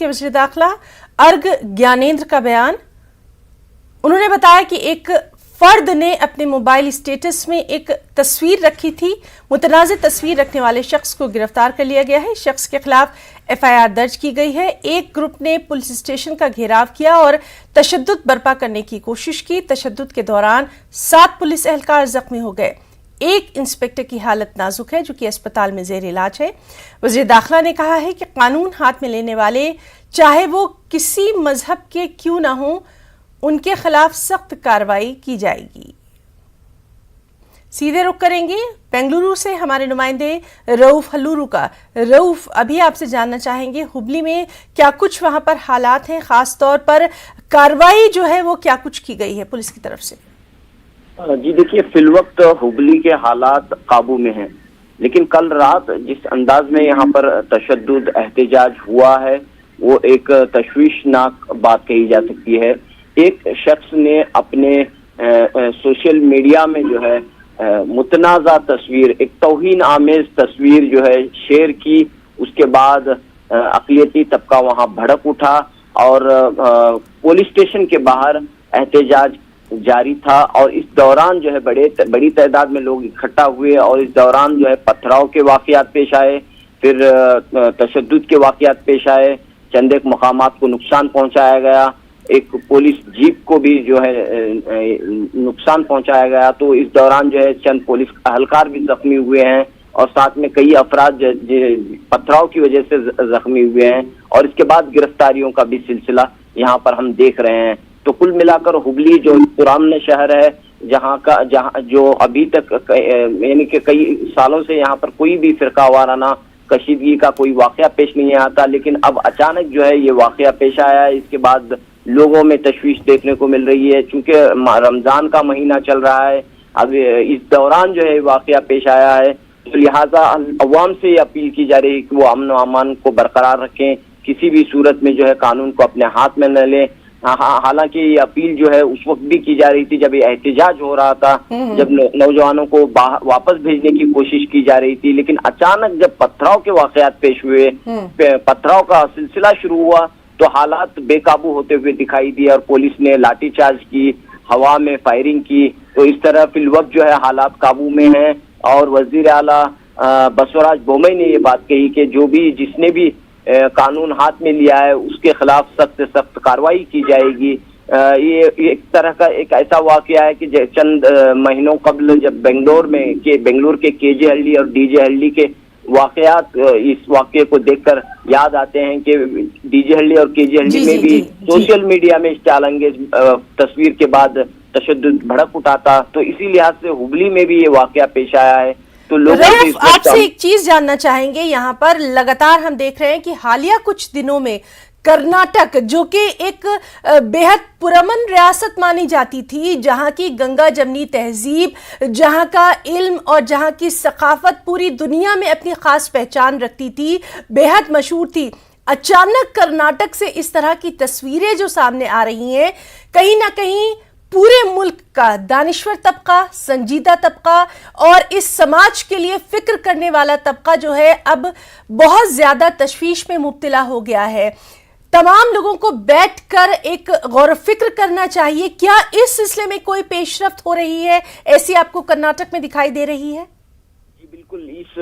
के वज़ीर दाखिला अर्ग ज्ञानेंद्र का बयान। उन्होंने बताया कि एक फर्द ने अपने मोबाइल स्टेटस में एक तस्वीर रखी थी। मुतनाज़ तस्वीर रखने वाले शख्स को गिरफ्तार कर लिया गया है। शख्स के खिलाफ FIR दर्ज की गई है। एक ग्रुप ने पुलिस स्टेशन का घेराव किया और तशद्दुद बर्पा करने की कोशिश की। तशद्दुद के दौरान 7 पुलिस एहलकार जख्मी हो गए। एक इंस्पेक्टर की हालत नाजुक है जो कि अस्पताल में ज़ेर इलाज है। वज़ीर दाखिला ने कहा है कि कानून हाथ में लेने वाले चाहे वो किसी मजहब के क्यों ना हो, उनके खिलाफ सख्त कार्रवाई की जाएगी। सीधे रुख करेंगे बेंगलुरु से हमारे नुमाइंदे रऊफ हल्लूरू का। रऊफ, अभी आपसे जानना चाहेंगे हुबली में क्या कुछ वहां पर हालात हैं, खास तौर पर कार्रवाई जो है वो क्या कुछ की गई है पुलिस की तरफ से? जी देखिए, फिलवक्त हुबली के हालात काबू में हैं, लेकिन कल रात जिस अंदाज में यहाँ पर तशद्दुद एहतजाज हुआ है वो एक तशवीशनाक बात कही जा सकती है। एक शख्स ने अपने सोशल मीडिया में जो है मुतनाज़ा तस्वीर, एक तौहीन आमेज तस्वीर जो है शेयर की। उसके बाद अक़लियती तबका वहाँ भड़क उठा और पुलिस स्टेशन के बाहर एहतजाज जारी था और इस दौरान जो है बड़ी तादाद में लोग इकट्ठा हुए और इस दौरान जो है पथराव के वाक़यात पेश आए, फिर तशद्दुद के वाक़यात पेश आए, चंद एक मकामात को नुकसान पहुंचाया गया, एक पुलिस जीप को भी जो है नुकसान पहुंचाया गया। तो इस दौरान जो है चंद पुलिस एहलकार भी जख्मी हुए हैं और साथ में कई अफराद पथराव की वजह से जख्मी हुए हैं और इसके बाद गिरफ्तारियों का भी सिलसिला यहाँ पर हम देख रहे हैं। तो कुल मिलाकर हुबली जो पुराना शहर है, जहाँ जो अभी तक यानी कि कई सालों से यहाँ पर कोई भी फिरका वाराना कशीदगी का कोई वाकया पेश नहीं आता, लेकिन अब अचानक जो है ये वाकया पेश आया है। इसके बाद लोगों में तशवीश देखने को मिल रही है, चूंकि रमजान का महीना चल रहा है। अब इस दौरान जो है वाकया पेश आया है, तो लिहाजा अवाम से अपील की जा रही है कि वो अमन व अमान को बरकरार रखें, किसी भी सूरत में जो है कानून को अपने हाथ में न लें। हालांकि ये अपील जो है उस वक्त भी की जा रही थी जब ये एहतजाज हो रहा था, जब नौजवानों को वापस भेजने की कोशिश की जा रही थी, लेकिन अचानक जब पथराव के वाकयात पेश हुए, पथराव का सिलसिला शुरू हुआ, तो हालात बेकाबू होते हुए दिखाई दिए और पुलिस ने लाठीचार्ज की, हवा में फायरिंग की। तो इस तरह फिलवक्त जो है हालात काबू में हैं और वजीर आला बसवराज बोम्मई ने ये बात कही कि जिसने भी कानून हाथ में लिया है उसके खिलाफ सख्त से सख्त कार्रवाई की जाएगी। ये एक तरह का एक ऐसा वाकया है कि चंद महीनों कबल जब बेंगलुरु के केजे हल्ली और डीजे हल्ली के वाकयात इस वाकये को देखकर याद आते हैं कि डीजे हल्ली और केजे हल्ली में भी सोशल मीडिया में स्टाइल तस्वीर के बाद तशद्दुद भड़क उठा था। तो इसी लिहाज से हुबली में भी ये वाकया पेश आया है। तो लोग आपसे एक चीज जानना चाहेंगे, यहाँ पर लगातार हम देख रहे हैं कि हालिया कुछ दिनों में कर्नाटक, जो कि एक बेहद पुरअमन रियासत मानी जाती थी, जहां की गंगा जमनी तहजीब, जहां का इल्म और जहां की सकाफत पूरी दुनिया में अपनी खास पहचान रखती थी, बेहद मशहूर थी, अचानक कर्नाटक से इस तरह की तस्वीरें जो सामने आ रही हैं, कहीं ना कहीं पूरे मुल्क का दानिश्वर तबका, संजीदा तबका और इस समाज के लिए फिक्र करने वाला तबका जो है अब बहुत ज्यादा तशवीश में मुब्तला हो गया है। तमाम लोगों को बैठकर एक गौर फिक्र करना चाहिए। क्या इस सिलसिले में कोई पेशरफ्त हो रही है, ऐसी आपको कर्नाटक में दिखाई दे रही है? जी बिल्कुल, इस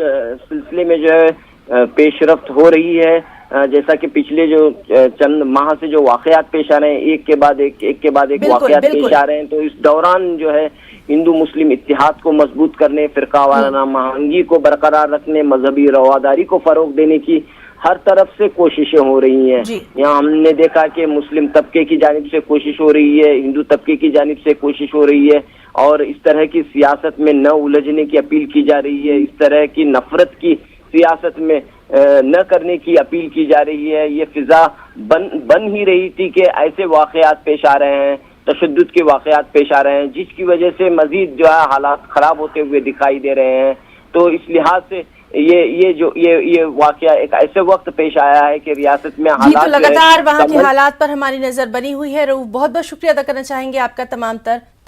सिलसिले में जो है पेशरफ्त हो रही है। जैसा कि पिछले जो चंद माह से जो वाकयात पेश आ रहे हैं, एक के बाद एक वाकयात पेश आ रहे हैं, तो इस दौरान जो है हिंदू मुस्लिम इत्तिहाद को मजबूत करने, फिरका वाराना महंगी को बरकरार रखने, मजहबी रवादारी को फरोग देने की हर तरफ से कोशिशें हो रही हैं। यहाँ हमने देखा कि मुस्लिम तबके की जानिब से कोशिश हो रही है, हिंदू तबके की जानिब से कोशिश हो रही है और इस तरह की सियासत में न उलझने की अपील की जा रही है, इस तरह की नफरत की सियासत में न करने की अपील की जा रही है। ये फिजा बन ही रही थी कि ऐसे वाकयात पेश आ रहे हैं, तशद्दुद के वाकयात पेश आ रहे हैं, जिसकी वजह से मजीद जो है हालात खराब होते हुए दिखाई दे रहे हैं। तो इस लिहाज से ये वाकया एक ऐसे वक्त पेश आया है कि रियासत में हालात तो लगातार वहाँ के हालात पर हमारी नजर बनी हुई है। बहुत बहुत शुक्रिया अदा करना चाहेंगे आपका तमाम तर